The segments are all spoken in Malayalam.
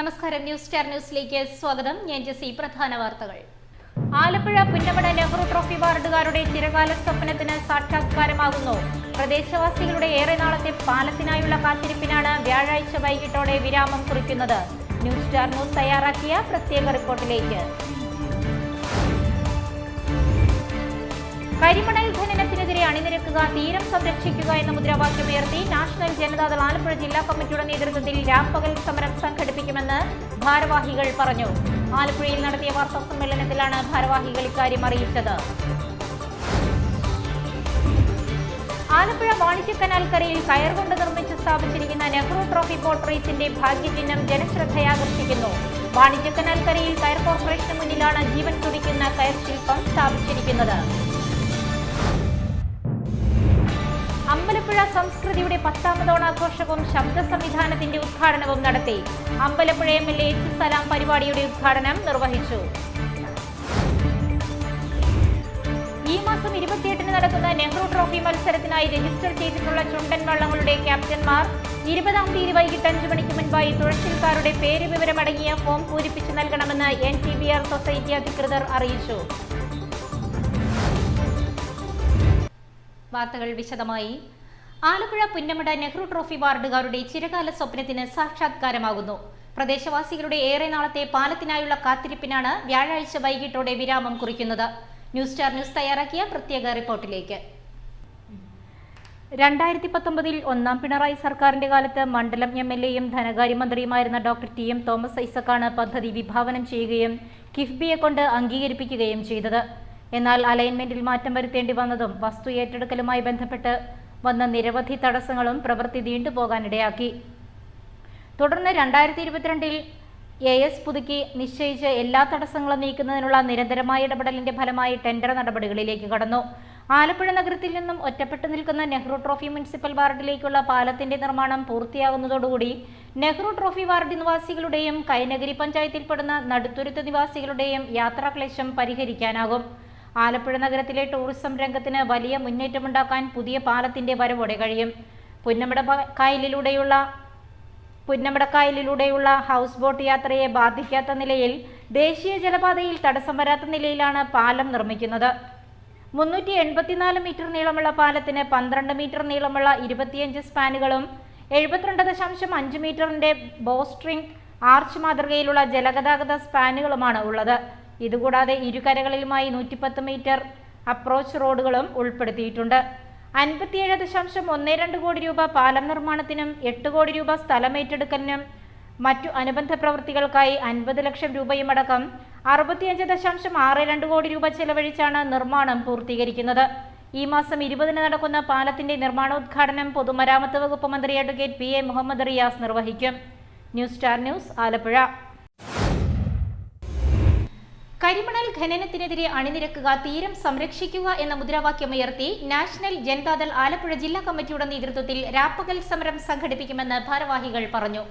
നമസ്കാരം, ന്യൂസ് സ്റ്റാർ ന്യൂസിലേക്ക് സ്വാഗതം. ഞാൻ ജെസി. പ്രധാന വാർത്തകൾ. ആലപ്പുഴ പുന്നമട നെഹ്റു ട്രോഫി വാർഡുകാരുടെ ചിരകാല സ്വപ്നത്തിന് സാക്ഷാത്കാരമാകുന്നു. പ്രദേശവാസികളുടെ ഏറെ നാളത്തെ പാലത്തിനായുള്ള കാത്തിരിപ്പിനാണ് വ്യാഴാഴ്ച വൈകിട്ടോടെ വിരാമം കുറിക്കുന്നത്. ന്യൂസ് സ്റ്റാർ ന്യൂസ് തയ്യാറാക്കിയ പ്രത്യേക റിപ്പോർട്ടിലേക്ക്. കരിമണൽ ഖനനത്തിനെതിരെ അണിനിരക്കുക, തീരം സംരക്ഷിക്കുക എന്ന മുദ്രാവാക്യമുയർത്തി നാഷണൽ ജനതാദൾ ആലപ്പുഴ ജില്ലാ കമ്മിറ്റിയുടെ നേതൃത്വത്തിൽ രാപ്പകൽ സമരം സംഘടിപ്പിക്കുമെന്ന് ഭാരവാഹികൾ പറഞ്ഞു. ആലപ്പുഴയിൽ നടത്തിയ വാർത്താ സമ്മേളനത്തിലാണ് ഭാരവാഹികൾ ഇക്കാര്യം അറിയിച്ചത്. ആലപ്പുഴ വാണിജ്യ കനാൽ കരയിൽ കയർ കൊണ്ട് നിർമ്മിച്ച് സ്ഥാപിച്ചിരിക്കുന്ന നെഹ്റു ട്രോഫി ബോട്ട് റേസിന്റെ ഭാഗ്യചിഹ്നം ജനശ്രദ്ധയാകർഷിക്കുന്നു. വാണിജ്യ കനാൽ കരയിൽ കയർ കോർപ്പറേഷന് മുന്നിലാണ് ജീവൻ തുടിക്കുന്ന കയർ ശില്പം സ്ഥാപിച്ചിരിക്കുന്നത്. അമ്പലപ്പുഴ സംസ്കൃതിയുടെ 10ാമത് ഓണാഘോഷവും ശബ്ദ സംവിധാനത്തിന്റെ ഉദ്ഘാടനവും നടത്തി. Ambalappuzha MLA H. സലാം പരിപാടിയുടെ ഉദ്ഘാടനം നിർവഹിച്ചു. ഈ മാസം 28-ന് നടക്കുന്ന നെഹ്റു ട്രോഫി മത്സരത്തിനായി രജിസ്റ്റർ ചെയ്തിട്ടുള്ള ചുണ്ടൻ വള്ളങ്ങളുടെ ക്യാപ്റ്റന്മാർ 20-ാം തീയതി വൈകിട്ട് 5 മണിക്ക് മുൻപായി തുഴച്ചിൽക്കാരുടെ പേര് വിവരമടങ്ങിയ ഫോം പൂരിപ്പിച്ചു നൽകണമെന്ന് NTBR സൊസൈറ്റി അധികൃതർ അറിയിച്ചു. വാർത്തകൾ വിശദമായി. ആലപ്പുഴ പുന്നമട നെഹ്റു ട്രോഫി വാർഡുകാരുടെ ചിരകാല സ്വപ്നത്തിന് സാക്ഷാത്കാരമാകുന്നു. പ്രദേശവാസികളുടെ ഏറെ നാളത്തെ പാലത്തിനായുള്ള കാത്തിരിപ്പിനാണ് വ്യാഴാഴ്ച വൈകിട്ടോടെ വിരാമം കുറിക്കുന്നത്. ന്യൂസ് സ്റ്റാർ ന്യൂസ് തയ്യാറാക്കിയ പ്രത്യേക റിപ്പോർട്ടിലേക്ക്. 2019-ൽ 1ാം പിണറായി സർക്കാരിന്റെ കാലത്ത് മണ്ഡലം MLA-യും ധനകാര്യമന്ത്രിയുമായിരുന്ന ഡോക്ടർ TM തോമസ് ഐസക്കാണ് പദ്ധതി വിഭാവനം ചെയ്യുകയും കിഫ്ബിയെ കൊണ്ട് അംഗീകരിപ്പിക്കുകയും ചെയ്തത്. എന്നാൽ അലൈൻമെന്റിൽ മാറ്റം വരുത്തേണ്ടി വന്നതും വസ്തു ഏറ്റെടുക്കലുമായി ബന്ധപ്പെട്ട് വന്ന നിരവധി തടസ്സങ്ങളും പ്രവൃത്തി നീണ്ടുപോകാനിടയാക്കി. തുടർന്ന് 2022-ൽ AS പുതുക്കി നിശ്ചയിച്ച് എല്ലാ തടസ്സങ്ങളും നീക്കുന്നതിനുള്ള നിരന്തരമായ ഇടപെടലിന്റെ ഫലമായി ടെൻഡർ നടപടികളിലേക്ക് കടന്നു. ആലപ്പുഴ നഗരത്തിൽ നിന്നും ഒറ്റപ്പെട്ടു നിൽക്കുന്ന നെഹ്റു ട്രോഫി മുനിസിപ്പൽ വാർഡിലേക്കുള്ള പാലത്തിന്റെ നിർമ്മാണം പൂർത്തിയാകുന്നതോടുകൂടി നെഹ്റു ട്രോഫി വാർഡ് നിവാസികളുടെയും കൈനഗരി പഞ്ചായത്തിൽപ്പെടുന്ന നടുത്തുരുത്ത് നിവാസികളുടെയും യാത്രാക്ലേശം പരിഹരിക്കാനാകും. ആലപ്പുഴ നഗരത്തിലെ ടൂറിസം രംഗത്തിന് വലിയ മുന്നേറ്റമുണ്ടാക്കാൻ പുതിയ പാലത്തിന്റെ വരവോടെ കഴിയും. പുന്നമട കായലിലൂടെയുള്ള ഹൗസ് ബോട്ട് യാത്രയെ ബാധിക്കാത്ത നിലയിൽ ദേശീയ ജലപാതയിൽ തടസ്സം വരാത്ത നിലയിലാണ് പാലം നിർമ്മിക്കുന്നത്. 384 മീറ്റർ നീളമുള്ള പാലത്തിന് 12 മീറ്റർ നീളമുള്ള 25 സ്പാനുകളും 72.5 മീറ്ററിന്റെ ബോസ്ട്രിംഗ് ആർച്ച് മാതൃകയിലുള്ള ജലഗതാഗത സ്പാനുകളുമാണ് ഉള്ളത്. ഇതുകൂടാതെ ഇരുകരകളിലുമായി 110 മീറ്റർ അപ്രോച്ച് റോഡുകളും ഉൾപ്പെടുത്തിയിട്ടുണ്ട്. 57.12 കോടി രൂപ പാലം നിർമ്മാണത്തിനും 8 കോടി രൂപ സ്ഥലമേറ്റെടുക്കലിനും മറ്റു അനുബന്ധ പ്രവൃത്തികൾക്കായി 50 ലക്ഷം രൂപയുമടക്കം 65.62 കോടി രൂപ ചെലവഴിച്ചാണ് നിർമ്മാണം പൂർത്തീകരിക്കുന്നത്. ഈ മാസം 20-ന് നടക്കുന്ന പാലത്തിന്റെ നിർമ്മാണോദ്ഘാടനം പൊതുമരാമത്ത് വകുപ്പ് മന്ത്രി അഡ്വക്കേറ്റ് PA മുഹമ്മദ് റിയാസ് നിർവഹിക്കും. News star news Alappuzha. കരിമണൽ ഖനനത്തിനെതിരെ അണിനിരക്കുക, തീരം സംരക്ഷിക്കുക എന്ന മുദ്രാവാക്യമുയർത്തി നാഷണൽ ജനതാദൾ ആലപ്പുഴ ജില്ലാ കമ്മിറ്റിയുടെ നേതൃത്വത്തിൽ രാപ്പകൽ സമരം സംഘടിപ്പിക്കുമെന്ന് ഭാരവാഹികൾ പറഞ്ഞു.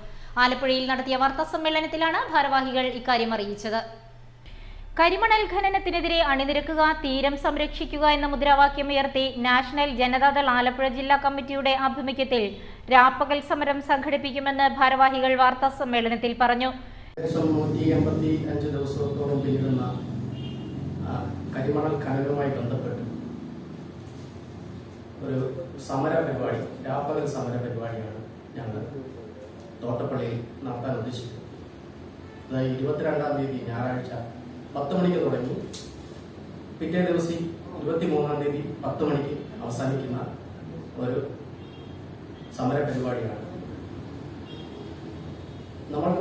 ആലപ്പുഴയിൽ നടത്തിയ വാർത്താ സമ്മേളനത്തിലാണ് ഭാരവാഹികൾ ഇക്കാര്യം അറിയിച്ചത്. കരിമണൽ ഖനനത്തിനെതിരെ അണിനിരക്കുക, തീരം സംരക്ഷിക്കുക എന്ന മുദ്രാവാക്യമുയർത്തി നാഷണൽ ജനതാദൾ ആലപ്പുഴ ജില്ലാ കമ്മിറ്റിയുടെ ആഭിമുഖ്യത്തിൽ രാപ്പകൽ സമരം സംഘടിപ്പിക്കുമെന്ന് ഭാരവാഹികൾ വാർത്താ സമ്മേളനത്തിൽ പറഞ്ഞു. 185 ദിവസത്തോളം പിന്നിടുന്ന കരിമണൽ ഖനനവുമായി ബന്ധപ്പെട്ട് ഒരു സമര പരിപാടി, രാപ്പകൽ സമര പരിപാടിയാണ് ഞങ്ങൾ തോട്ടപ്പള്ളിയിൽ നടത്താൻ ഉദ്ദേശിക്കുന്നത്. അതായത് 22-ാം തീയതി ഞായറാഴ്ച 10 മണിക്ക് തുടങ്ങി പിറ്റേ ദിവസം 23-ാം തീയതി 10 മണിക്ക് അവസാനിക്കുന്ന ഒരു സമര പരിപാടിയാണ്. നമ്മൾ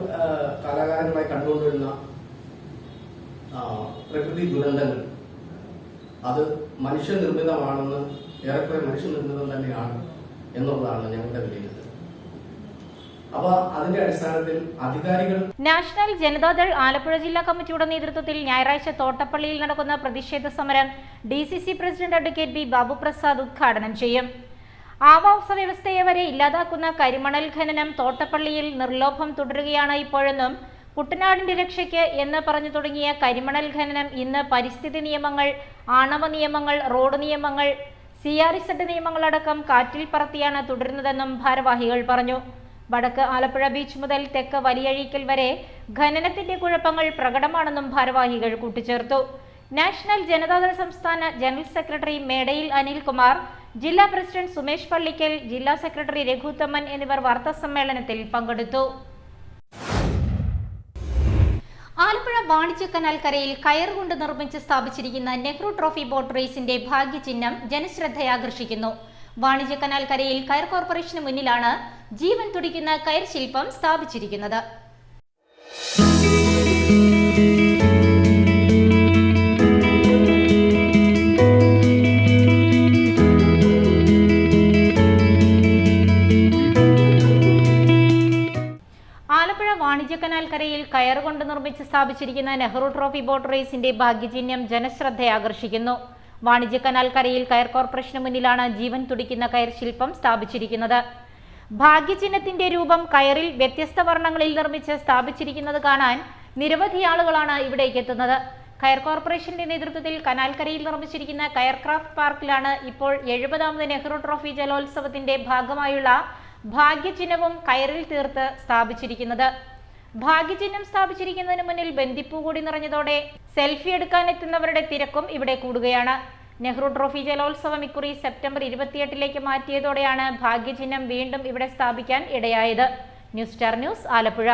കാലാകാലങ്ങളായി കണ്ടുകൊണ്ടിരുന്ന പ്രകൃതി ദുരന്തങ്ങൾ അത് മനുഷ്യനിർമ്മിതമാണെന്ന്, ഏറെക്കുറെ മനുഷ്യനിർമ്മിതം തന്നെയാണ് എന്നുള്ളതാണ് ഞങ്ങളുടെ വിലയിരുത്തൽ. അപ്പോൾ അതിന്റെ അടിസ്ഥാനത്തിൽ അധികാരികൾ നാഷണൽ ജനതാദൾ ആലപ്പുഴ ജില്ലാ കമ്മിറ്റിയുടെ നേതൃത്വത്തിൽ ഞായറാഴ്ച തോട്ടപ്പള്ളിയിൽ നടക്കുന്ന പ്രതിഷേധ സമരം DCC president advocate B. Babu Prasad ഉദ്ഘാടനം ചെയ്യും. ആവാസ വ്യവസ്ഥയെ വരെ ഇല്ലാതാക്കുന്ന കരിമണൽ ഖനനം തോട്ടപ്പള്ളിയിൽ നിർലോഭം തുടരുകയാണ് ഇപ്പോഴെന്നും കുട്ടനാടിന്റെ രക്ഷയ്ക്ക് എന്ന് പറഞ്ഞു തുടങ്ങിയ കരിമണൽ ഖനനം ഇന്ന് പരിസ്ഥിതി നിയമങ്ങൾ, ആണവ നിയമങ്ങൾ, റോഡ് നിയമങ്ങൾ, CRZ നിയമങ്ങളടക്കം കാറ്റിൽ പറത്തിയാണ് തുടരുന്നതെന്നും ഭാരവാഹികൾ പറഞ്ഞു. വടക്ക് ആലപ്പുഴ ബീച്ച് മുതൽ തെക്ക് വലിയഴീക്കൽ വരെ ഖനനത്തിന്റെ കുഴപ്പങ്ങൾ പ്രകടമാണെന്നും ഭാരവാഹികൾ കൂട്ടിച്ചേർത്തു. നാഷണൽ ജനതാദൾ സംസ്ഥാന ജനറൽ സെക്രട്ടറി മേടയിൽ അനിൽകുമാർ, ജില്ലാ പ്രസിഡന്റ് സുമേഷ് പള്ളിക്കൽ, ജില്ലാ സെക്രട്ടറി രഘുത്തമ്മൻ എന്നിവർ വാർത്താസമ്മേളനത്തിൽ പങ്കെടുത്തു. ആലപ്പുഴ വാണിജ്യ കനാൽ കരയിൽ കയർ കൊണ്ട് നിർമ്മിച്ച് സ്ഥാപിച്ചിരിക്കുന്ന നെഹ്റു ട്രോഫി ബോട്ട് റേസിന്റെ ഭാഗ്യചിഹ്നം ജനശ്രദ്ധയാകർഷിക്കുന്നു. വാണിജ്യ കനാൽ കരയിൽ കയർ കോർപ്പറേഷന് മുന്നിലാണ് ജീവൻ തുടിക്കുന്ന കയർ ശില്പം സ്ഥാപിച്ചിരിക്കുന്നത്. ആലപ്പുഴ വാണിജ്യ കനാൽ കരയിൽ കയർ കൊണ്ട് നിർമ്മിച്ച് സ്ഥാപിച്ചിരിക്കുന്ന നെഹ്റു ട്രോഫി ബോട്ട് റേസിന്റെ ഭാഗ്യചിഹ്നം ജനശ്രദ്ധയാകർഷിക്കുന്നു. വാണിജ്യ കനാൽ കരയിൽ കയർ കോർപ്പറേഷന് മുന്നിലാണ് ജീവൻ തുടിക്കുന്ന കയർ ശില്പം സ്ഥാപിച്ചിരിക്കുന്നത്. ഭാഗ്യചിഹ്നത്തിന്റെ രൂപം കയറിൽ വ്യത്യസ്ത വർണ്ണങ്ങളിൽ നിർമ്മിച്ച് സ്ഥാപിച്ചിരിക്കുന്നത് കാണാൻ നിരവധി ആളുകളാണ് ഇവിടേക്ക് എത്തുന്നത്. കയർ കോർപ്പറേഷന്റെ നേതൃത്വത്തിൽ കനാൽക്കരയിൽ നിർമ്മിച്ചിരിക്കുന്ന കയർ ക്രാഫ്റ്റ് പാർക്കിലാണ് ഇപ്പോൾ 70ാമത് നെഹ്റു ട്രോഫി ജലോത്സവത്തിന്റെ ഭാഗമായുള്ള ഭാഗ്യചിഹ്നവും കയറിൽ തീർത്ത് സ്ഥാപിച്ചിരിക്കുന്നത്. ഭാഗ്യചിഹ്നം സ്ഥാപിച്ചിരിക്കുന്നതിന് മുന്നിൽ ബന്ദിപ്പൂ കൂടി നിറഞ്ഞതോടെ സെൽഫി എടുക്കാനെത്തുന്നവരുടെ തിരക്കും ഇവിടെ കൂടുകയാണ്. നെഹ്റു ട്രോഫി ജലോത്സവം ഇക്കുറി സെപ്റ്റംബർ 28 മാറ്റിയതോടെയാണ് ഭാഗ്യചിഹ്നം വീണ്ടും ഇവിടെ സ്ഥാപിക്കാൻ ഇടയായത്. News star news, Alappuzha.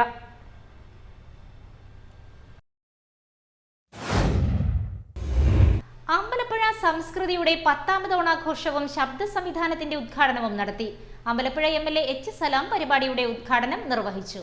Ambalappuzha സംസ്കൃതിയുടെ 10ാമത് ഓണാഘോഷവും ശബ്ദ സംവിധാനത്തിന്റെ ഉദ്ഘാടനവും നടത്തി. Ambalappuzha MLA H. സലാം പരിപാടിയുടെ ഉദ്ഘാടനം നിർവഹിച്ചു.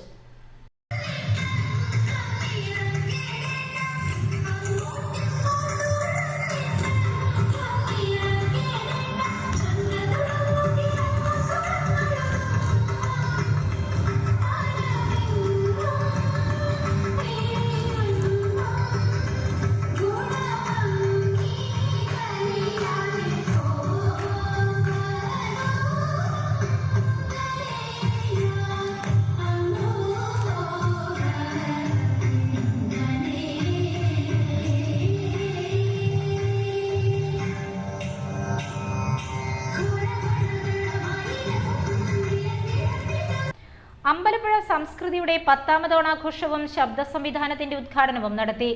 അമ്പലപ്പുഴ സംസ്കൃതിയുടെ 10ാമത് ഓണാഘോഷവും ശബ്ദ സംവിധാനത്തിന്റെ ഉദ്ഘാടനവും നടത്തി.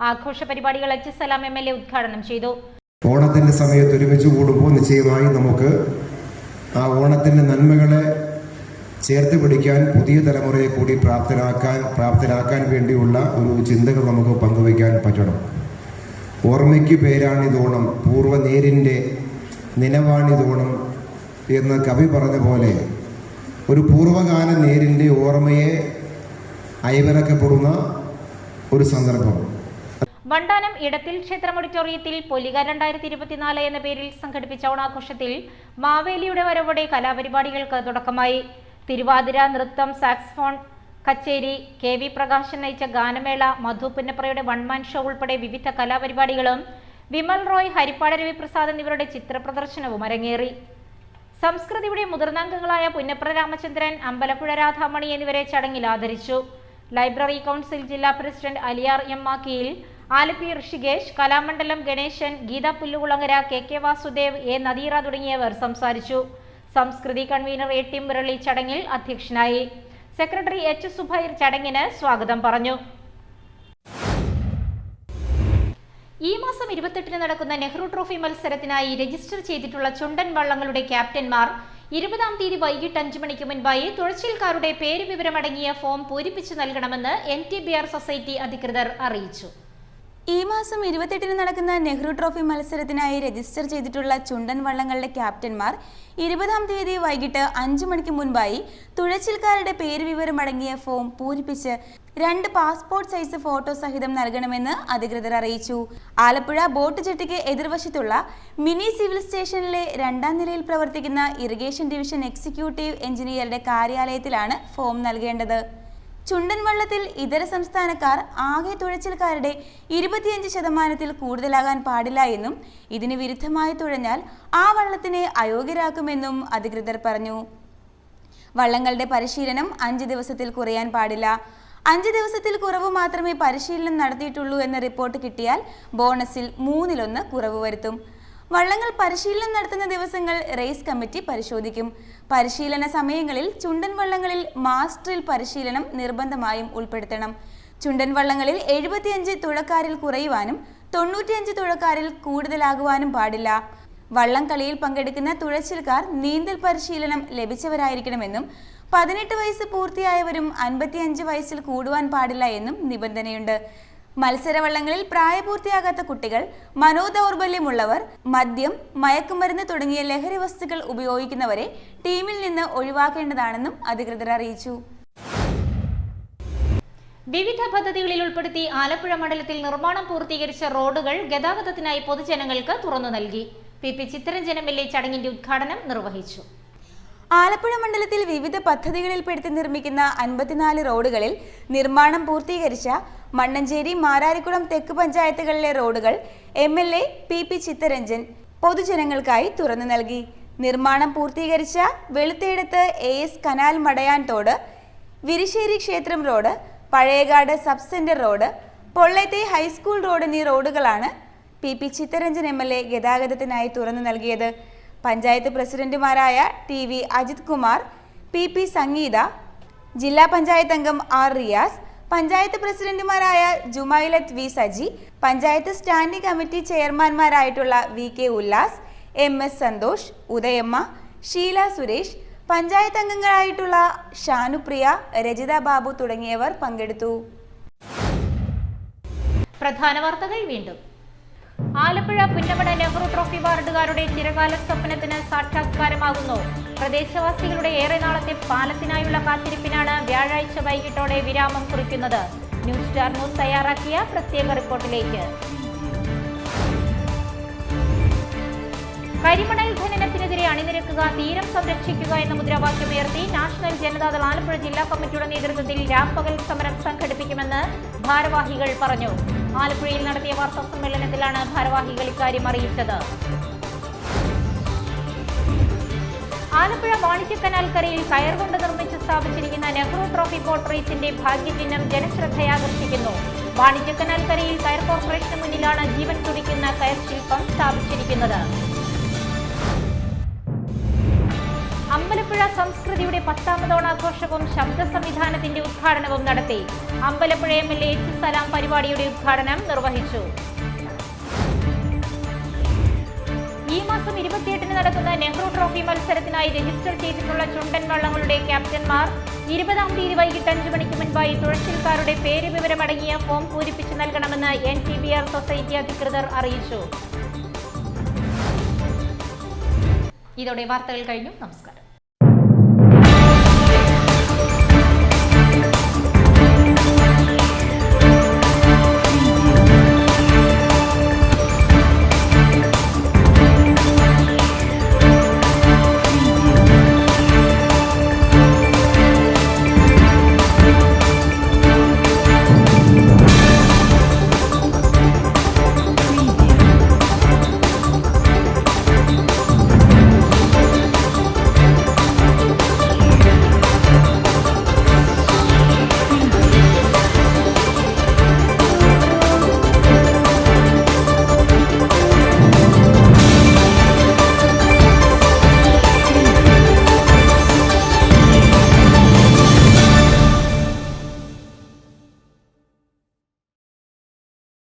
ആഘോഷ പരിപാടികൾ H. സലാം MLA ഉദ്ഘാടനം ചെയ്തു. ഓണത്തിന്റെ സമയത്ത് ഒരുമിച്ച് കൂടുമ്പോൾ നിശ്ചയമായി നമുക്ക് ആ ഓണത്തിന്റെ നന്മകളെ ചേർത്ത് പിടിക്കാൻ പുതിയ തലമുറയെ കൂടി പ്രാപ്തരാക്കാൻ വേണ്ടിയുള്ള ഒരു ചിന്തകൾ നമുക്ക് പങ്കുവയ്ക്കാൻ പറ്റണം. ഓർമ്മയ്ക്ക് പേരാണിതോണം, പൂർവ്വനേരിൻ്റെ നിലവാണിതോണം എന്ന് കവി പറഞ്ഞ പോലെ ഒരു പൂർവ്വകാല നേരിൻ്റെ ഓർമ്മയെ അയവിറക്കപ്പെടുന്ന ഒരു സന്ദർഭം. വണ്ടാനം ഇടത്തിൽ ക്ഷേത്രം ഓഡിറ്റോറിയത്തിൽ പൊലിക 2024 എന്ന പേരിൽ സംഘടിപ്പിച്ച ഓണാഘോഷത്തിൽ മാവേലിയുടെ വരവോടെ കലാപരിപാടികൾക്ക് തുടക്കമായി. തിരുവാതിര, നൃത്തം, സാക്സ്ഫോൺ കച്ചേരി, KV പ്രകാശൻ നയിച്ച ഗാനമേള, മധു പുന്നപ്രയുടെ വൺമാൻ ഷോ ഉൾപ്പെടെ വിവിധ കലാപരിപാടികളും വിമൽ റോയ്, ഹരിപ്പാട് രവിപ്രസാദ് എന്നിവരുടെ ചിത്രപ്രദർശനവും അരങ്ങേറി. സംസ്കൃതിയുടെ മുതിർന്നാംഗങ്ങളായ പുന്നപ്ര രാമചന്ദ്രൻ, അമ്പലപ്പുഴ രാധാമണി എന്നിവരെ ചടങ്ങിൽ ആദരിച്ചു. ലൈബ്രറി കൗൺസിൽ ജില്ലാ president Aliyar M. Makkiyil, Alleppey Rishikesh, Kalamandalam Ganesan, Geetha Pullukulangara, KK Vasudev, A. Nadeera തുടങ്ങിയവർ സംസാരിച്ചു. Samskriti convener A. T. Murali ചടങ്ങിൽ അധ്യക്ഷനായി. Secretary H. സുബൈർ ചടങ്ങിന് സ്വാഗതം പറഞ്ഞു. ഈ മാസം 28 നടക്കുന്ന നെഹ്റു ട്രോഫി മത്സരത്തിനായി രജിസ്റ്റർ ചെയ്തിട്ടുള്ള ചുണ്ടൻ വള്ളങ്ങളുടെ ക്യാപ്റ്റന്മാർ 20-ാം തീയതി വൈകിട്ട് 5 മണിക്ക് മുൻപായി തുഴച്ചിൽക്കാരുടെ പേര് വിവരമടങ്ങിയ ഫോം പൂരിപ്പിച്ചു നൽകണമെന്ന് NTBR സൊസൈറ്റി അധികൃതർ അറിയിച്ചു. ഈ മാസം 28 നടക്കുന്ന നെഹ്റു ട്രോഫി മത്സരത്തിനായി രജിസ്റ്റർ ചെയ്തിട്ടുള്ള ചുണ്ടൻ വള്ളങ്ങളുടെ ക്യാപ്റ്റന്മാർ 20-ാം തീയതി വൈകിട്ട് 5 മണിക്ക് മുൻപായി തുഴച്ചിൽക്കാരുടെ പേര് വിവരമടങ്ങിയ ഫോം പൂരിപ്പിച്ച് 2 പാസ്പോർട്ട് സൈസ് ഫോട്ടോ സഹിതം നൽകണമെന്ന് അധികൃതർ അറിയിച്ചു. ആലപ്പുഴ ബോട്ട് ജെട്ടിക്ക് എതിർവശത്തുള്ള മിനി സിവിൽ സ്റ്റേഷനിലെ 2ാം നിലയിൽ പ്രവർത്തിക്കുന്ന ഇറിഗേഷൻ ഡിവിഷൻ എക്സിക്യൂട്ടീവ് എഞ്ചിനീയറുടെ കാര്യാലയത്തിലാണ് ഫോം നൽകേണ്ടത്. ചുണ്ടൻ വള്ളത്തിൽ ഇതര സംസ്ഥാനക്കാർ ആകെ തുഴച്ചിൽക്കാരുടെ 25% കൂടുതലാകാൻ പാടില്ല എന്നും ഇതിന് വിരുദ്ധമായി തുഴഞ്ഞാൽ ആ വള്ളത്തിനെ അയോഗ്യരാക്കുമെന്നും അധികൃതർ പറഞ്ഞു. വള്ളങ്ങളുടെ പരിശീലനം 5 ദിവസത്തിൽ കുറയാൻ പാടില്ല. 5 ദിവസത്തിൽ കുറവ് മാത്രമേ പരിശീലനം നടത്തിയിട്ടുള്ളൂ എന്ന റിപ്പോർട്ട് കിട്ടിയാൽ ബോണസിൽ 1/3 കുറവ് വരുത്തും. വള്ളങ്ങൾ പരിശീലനം നടത്തുന്ന ദിവസങ്ങൾ റേസ് കമ്മിറ്റി പരിശോധിക്കും. പരിശീലന സമയങ്ങളിൽ ചുണ്ടൻ വള്ളങ്ങളിൽ മാസ് ഡ്രിൽ പരിശീലനം നിർബന്ധമായും ഉൾപ്പെടുത്തണം. ചുണ്ടൻ വള്ളങ്ങളിൽ 75 തുഴക്കാരിൽ കുറയുവാനും 95 തുഴക്കാരിൽ കൂടുതലാകുവാനും പാടില്ല. വള്ളം കളിയിൽ പങ്കെടുക്കുന്ന തുഴച്ചിൽക്കാർ നീന്തൽ പരിശീലനം ലഭിച്ചവരായിരിക്കണമെന്നും 18 വയസ്സ് പൂർത്തിയായവരും 55 വയസ്സിൽ കൂടുവാൻ പാടില്ല എന്നും നിബന്ധനയുണ്ട്. മത്സരവള്ളങ്ങളിൽ പ്രായപൂർത്തിയാകാത്ത കുട്ടികൾ, മനോദൗർബല്യമുള്ളവർ, മദ്യം, മയക്കുമരുന്ന് തുടങ്ങിയ ലഹരി വസ്തുക്കൾ ഉപയോഗിക്കുന്നവരെ ടീമിൽ നിന്ന് ഒഴിവാക്കേണ്ടതാണെന്നും അധികൃതർ അറിയിച്ചു. വിവിധ പദ്ധതികളിൽ ഉൾപ്പെടുത്തി ആലപ്പുഴ മണ്ഡലത്തിൽ നിർമ്മാണം പൂർത്തീകരിച്ച റോഡുകൾ ഗതാഗതത്തിനായി പൊതുജനങ്ങൾക്ക് തുറന്നു നൽകി. പി ചിത്തരഞ്ജൻ MLA ചടങ്ങിന്റെ ഉദ്ഘാടനം നിർവഹിച്ചു. ആലപ്പുഴ മണ്ഡലത്തിൽ വിവിധ പദ്ധതികളിൽപ്പെടുത്തി നിർമ്മിക്കുന്ന 54 റോഡുകളിൽ നിർമ്മാണം പൂർത്തീകരിച്ച മണ്ണഞ്ചേരി, മാരാരിക്കുളം തെക്ക് പഞ്ചായത്തുകളിലെ റോഡുകൾ MLA പി ചിത്തരഞ്ജൻ പൊതുജനങ്ങൾക്കായി തുറന്നു നൽകി. നിർമ്മാണം പൂർത്തീകരിച്ച വെളുത്തേടത്ത് AS കനാൽ മടയാൻ തോട്, വിരിശ്ശേരി ക്ഷേത്രം road, Pazhayakad sub centre road, പൊള്ളത്തെ ഹൈസ്കൂൾ റോഡ് എന്നീ റോഡുകളാണ് പി ചിത്തരഞ്ജൻ MLA ഗതാഗതത്തിനായി തുറന്നു നൽകിയത്. പഞ്ചായത്ത് പ്രസിഡന്റുമാരായ TV അജിത് കുമാർ, പി സംഗീത, ജില്ലാ പഞ്ചായത്ത് അംഗം R റിയാസ്, പഞ്ചായത്ത് പ്രസിഡന്റുമാരായ Jumailath V Saji, panchayat standing committee ചെയർമാൻമാരായിട്ടുള്ള VK ഉല്ലാസ്, MS സന്തോഷ്, ഉദയമ്മ, ഷീല സുരേഷ്, പഞ്ചായത്ത് അംഗങ്ങളായിട്ടുള്ള ഷാനുപ്രിയ, രജിത ബാബു തുടങ്ങിയവർ പങ്കെടുത്തു. പ്രധാന വാർത്തകൾ വീണ്ടും. ആലപ്പുഴ പുന്നമട നെഹ്റു ട്രോഫി വാർഡുകാരുടെ ചിരകാല സ്വപ്നത്തിന് സാക്ഷാത്കാരമാകുന്നു. പ്രദേശവാസികളുടെ ഏറെ നാളത്തെ പാലത്തിനായുള്ള കാത്തിരിപ്പിനാണ് വ്യാഴാഴ്ച വൈകിട്ടോടെ വിരാമം കുറിക്കുന്നത്. ന്യൂസ് സ്റ്റാർ ന്യൂസ് തയ്യാറാക്കിയ പ്രത്യേക റിപ്പോർട്ടിലേക്ക്. കരിമണൽ ഖനനത്തിനെതിരെ അണിനിരക്കുക, തീരം സംരക്ഷിക്കുക എന്ന മുദ്രാവാക്യമുയർത്തി നാഷണൽ ജനതാദൾ ആലപ്പുഴ ജില്ലാ കമ്മിറ്റിയുടെ നേതൃത്വത്തിൽ രാപ്പകൽ സമരം സംഘടിപ്പിക്കുമെന്ന് ഭാരവാഹികൾ പറഞ്ഞു. ആലപ്പുഴയിൽ നടത്തിയ വാർത്താ സമ്മേളനത്തിലാണ് ഭാരവാഹികൾ ഇക്കാര്യം അറിയിച്ചത്. ആലപ്പുഴ വാണിജ്യ കനാൽ കരയിൽ കയർ കൊണ്ട് നിർമ്മിച്ച് സ്ഥാപിച്ചിരിക്കുന്ന നെഹ്റു ട്രോഫി ബോട്ട് റേസിന്റെ ഭാഗ്യചിഹ്നം ജനശ്രദ്ധയാകർഷിക്കുന്നു. വാണിജ്യ കനാൽ കരയിൽ കയർ കോർപ്പറേഷന് മുന്നിലാണ് ജീവൻ തുടിക്കുന്ന കയർ ശില്പം സ്ഥാപിച്ചിരിക്കുന്നത്. അമ്പലപ്പുഴ സംസ്കൃതിയുടെ 10ാമത് ഓണാഘോഷവും ശബ്ദ സംവിധാനത്തിന്റെ ഉദ്ഘാടനവും നടത്തി. അമ്പലപ്പുഴ MLA H സലാം പരിപാടിയുടെ ഉദ്ഘാടനം നിർവഹിച്ചു. ഈ മാസം 28-ന് നടക്കുന്ന നെഹ്റു ട്രോഫി മത്സരത്തിനായി രജിസ്റ്റർ ചെയ്തിട്ടുള്ള ചുണ്ടൻ വള്ളങ്ങളുടെ ക്യാപ്റ്റന്മാർ 20-ാം തീയതി വൈകിട്ട് 5 മണിക്ക് മുൻപായി തുഴച്ചിൽക്കാരുടെ പേര് വിവരമടങ്ങിയ ഫോം പൂരിപ്പിച്ച് നൽകണമെന്ന് NTBR സൊസൈറ്റി അധികൃതർ അറിയിച്ചു. ഇതോടെ വാർത്തകൾ കഴിഞ്ഞു. നമസ്കാരം.